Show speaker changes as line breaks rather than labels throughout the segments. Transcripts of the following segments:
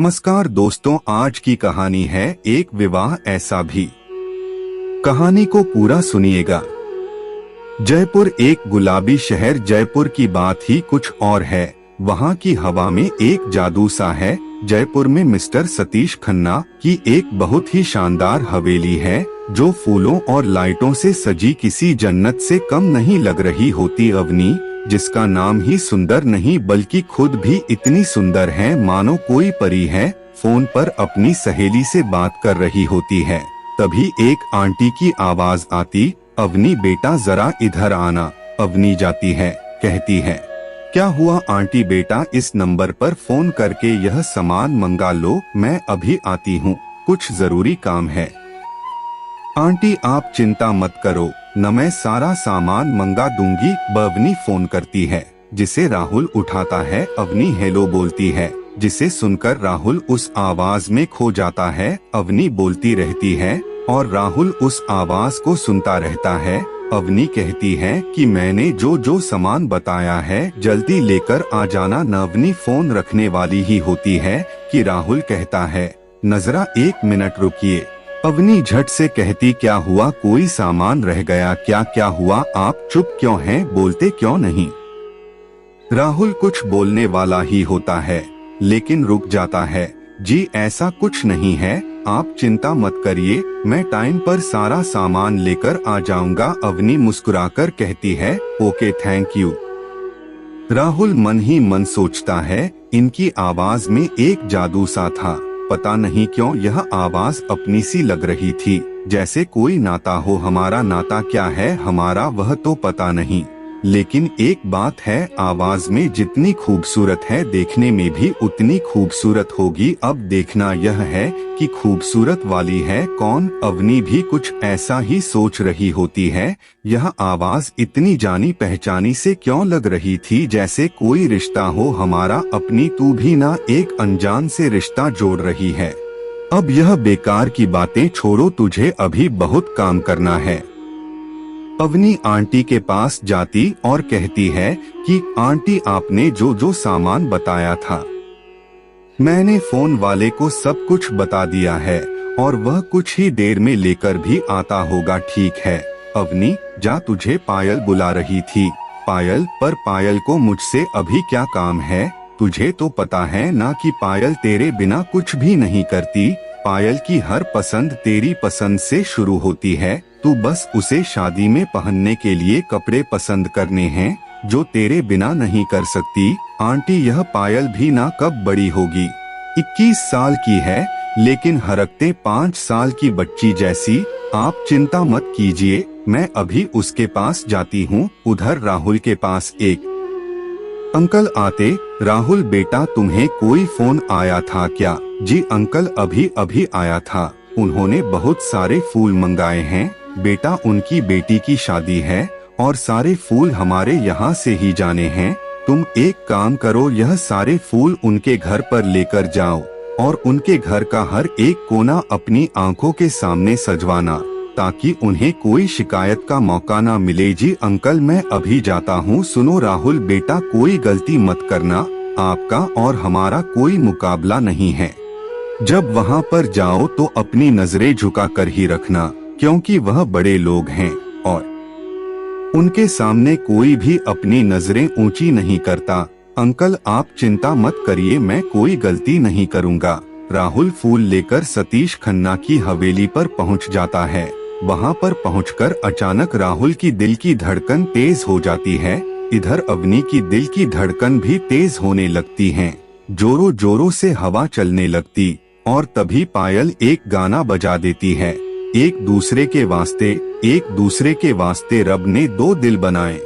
नमस्कार दोस्तों, आज की कहानी है एक विवाह ऐसा भी। कहानी को पूरा सुनिएगा। जयपुर एक गुलाबी शहर। जयपुर की बात ही कुछ और है। वहाँ की हवा में एक जादू सा है। जयपुर में मिस्टर सतीश खन्ना की एक बहुत ही शानदार हवेली है जो फूलों और लाइटों से सजी किसी जन्नत से कम नहीं लग रही होती। अवनी, जिसका नाम ही सुंदर नहीं बल्कि खुद भी इतनी सुंदर है मानो कोई परी है, फोन पर अपनी सहेली से बात कर रही होती है। तभी एक आंटी की आवाज आती, अवनी बेटा जरा इधर आना। अवनी जाती है, कहती है, क्या हुआ आंटी बेटा, इस नंबर पर फोन करके यह सामान मंगा लो। मैं अभी आती हूँ, कुछ जरूरी काम है। आंटी आप चिंता मत करो, न मैं सारा सामान मंगा दूंगी। अवनी फोन करती है, जिसे राहुल उठाता है। अवनी हेलो बोलती है, जिसे सुनकर राहुल उस आवाज में खो जाता है। अवनी बोलती रहती है और राहुल उस आवाज को सुनता रहता है। अवनी कहती है कि मैंने जो जो सामान बताया है जल्दी लेकर आ जाना। अवनी फोन रखने वाली ही होती है कि राहुल कहता है, नजरा एक मिनट रुकिए। अवनी झट से कहती, क्या हुआ, कोई सामान रह गया क्या? क्या हुआ, आप चुप क्यों हैं, बोलते क्यों नहीं? राहुल कुछ बोलने वाला ही होता है लेकिन रुक जाता है। जी ऐसा कुछ नहीं है, आप चिंता मत करिए, मैं टाइम पर सारा सामान लेकर आ जाऊंगा। अवनी मुस्कुराकर कहती है, ओके थैंक यू। राहुल मन ही मन सोचता है, इनकी आवाज में एक जादू सा था। पता नहीं क्यों यह आवाज अपनी सी लग रही थी, जैसे कोई नाता हो। हमारा नाता क्या है हमारा वह तो पता नहीं, लेकिन एक बात है, आवाज में जितनी खूबसूरत है देखने में भी उतनी खूबसूरत होगी। अब देखना यह है कि खूबसूरत वाली है कौन। अवनी भी कुछ ऐसा ही सोच रही होती है। यह आवाज इतनी जानी पहचानी से क्यों लग रही थी, जैसे कोई रिश्ता हो हमारा। अपनी तू भी ना एक अनजान से रिश्ता जोड़ रही है। अब यह बेकार की बातें छोड़ो, तुझे अभी बहुत काम करना है। अवनी आंटी के पास जाती और कहती है कि आंटी आपने जो जो सामान बताया था मैंने फोन वाले को सब कुछ बता दिया है और वह कुछ ही देर में लेकर भी आता होगा, ठीक है? अवनी जा, तुझे पायल बुला रही थी। पायल? पर पायल को मुझसे अभी क्या काम है? तुझे तो पता है ना कि पायल तेरे बिना कुछ भी नहीं करती। पायल की हर पसंद तेरी पसंद से शुरू होती है। तू बस उसे शादी में पहनने के लिए कपड़े पसंद करने हैं जो तेरे बिना नहीं कर सकती। आंटी यह पायल भी ना कब बड़ी होगी, 21 साल की है लेकिन हरकते 5 साल की बच्ची जैसी। आप चिंता मत कीजिए, मैं अभी उसके पास जाती हूँ। उधर राहुल के पास एक अंकल आते, राहुल बेटा तुम्हें कोई फोन आया था क्या? जी अंकल अभी अभी आया था, उन्होंने बहुत सारे फूल मंगाए हैं बेटा, उनकी बेटी की शादी है और सारे फूल हमारे यहाँ से ही जाने हैं। तुम एक काम करो, यह सारे फूल उनके घर पर लेकर जाओ और उनके घर का हर एक कोना अपनी आंखों के सामने सजवाना ताकि उन्हें कोई शिकायत का मौका ना मिले। जी अंकल मैं अभी जाता हूँ। सुनो राहुल बेटा, कोई गलती मत करना, आपका और हमारा कोई मुकाबला नहीं है। जब वहाँ पर जाओ तो अपनी नजरें झुका कर ही रखना, क्योंकि वह बड़े लोग हैं और उनके सामने कोई भी अपनी नजरें ऊंची नहीं करता। अंकल आप चिंता मत करिए, मैं कोई गलती नहीं करूँगा। राहुल फूल लेकर सतीश खन्ना की हवेली पर पहुँच जाता है। वहाँ पर पहुंचकर अचानक राहुल की दिल की धड़कन तेज हो जाती है। इधर अवनी की दिल की धड़कन भी तेज होने लगती है, जोरों जोरों से हवा चलने लगती और तभी पायल एक गाना बजा देती है, एक दूसरे के वास्ते, एक दूसरे के वास्ते रब ने दो दिल बनाए,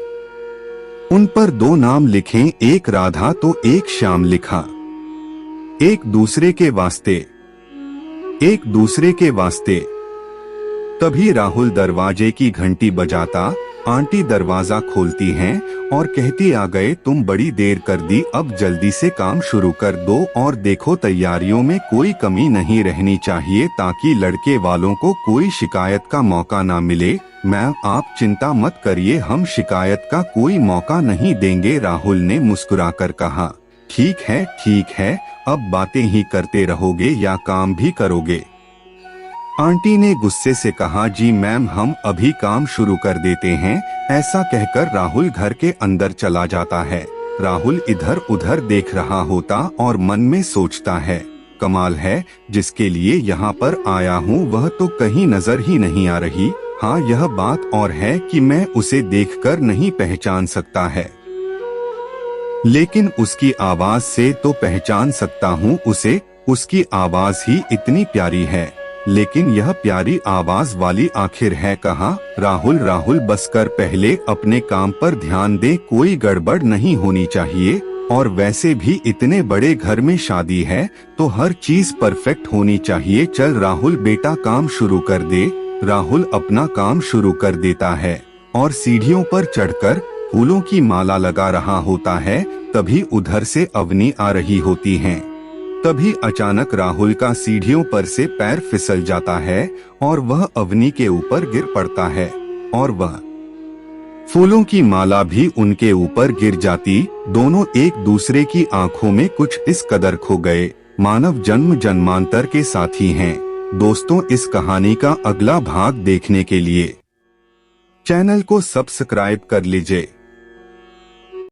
उन पर दो नाम लिखे, एक राधा तो एक श्याम लिखा, एक दूसरे के वास्ते, एक दूसरे के वास्ते। तभी राहुल दरवाजे की घंटी बजाता, आंटी दरवाजा खोलती हैं और कहती, आ गए तुम, बड़ी देर कर दी, अब जल्दी से काम शुरू कर दो और देखो तैयारियों में कोई कमी नहीं रहनी चाहिए ताकि लड़के वालों को कोई शिकायत का मौका ना मिले। मैम आप चिंता मत करिए, हम शिकायत का कोई मौका नहीं देंगे, राहुल ने मुस्कुराकर कहा। ठीक है, अब बातें ही करते रहोगे या काम भी करोगे? आंटी ने गुस्से से कहा, जी मैम, हम अभी काम शुरू कर देते हैं। ऐसा कहकर राहुल घर के अंदर चला जाता है। राहुल इधर उधर देख रहा होता और मन में सोचता है, कमाल है, जिसके लिए यहाँ पर आया हूँ वह तो कहीं नजर ही नहीं आ रही। हाँ, यह बात और है कि मैं उसे देखकर नहीं पहचान सकता है, लेकिन उसकी आवाज से तो पहचान सकता हूँ उसे। उसकी आवाज ही इतनी प्यारी है, लेकिन यह प्यारी आवाज वाली आखिर है कहाँ? राहुल बस कर पहले अपने काम पर ध्यान दे, कोई गड़बड़ नहीं होनी चाहिए। और वैसे भी इतने बड़े घर में शादी है तो हर चीज परफेक्ट होनी चाहिए। चल राहुल बेटा, काम शुरू कर दे। राहुल अपना काम शुरू कर देता है और सीढ़ियों पर चढ़कर फूलों की माला लगा रहा होता है। तभी उधर से अवनी आ रही होती हैं। तभी अचानक राहुल का सीढ़ियों पर से पैर फिसल जाता है और वह अवनी के ऊपर गिर पड़ता है और वह फूलों की माला भी उनके ऊपर गिर जाती। दोनों एक दूसरे की आंखों में कुछ इस कदर खो गए, मानव जन्म जन्मांतर के साथी हैं। दोस्तों, इस कहानी का अगला भाग देखने के लिए चैनल को सब्सक्राइब कर लीजिए।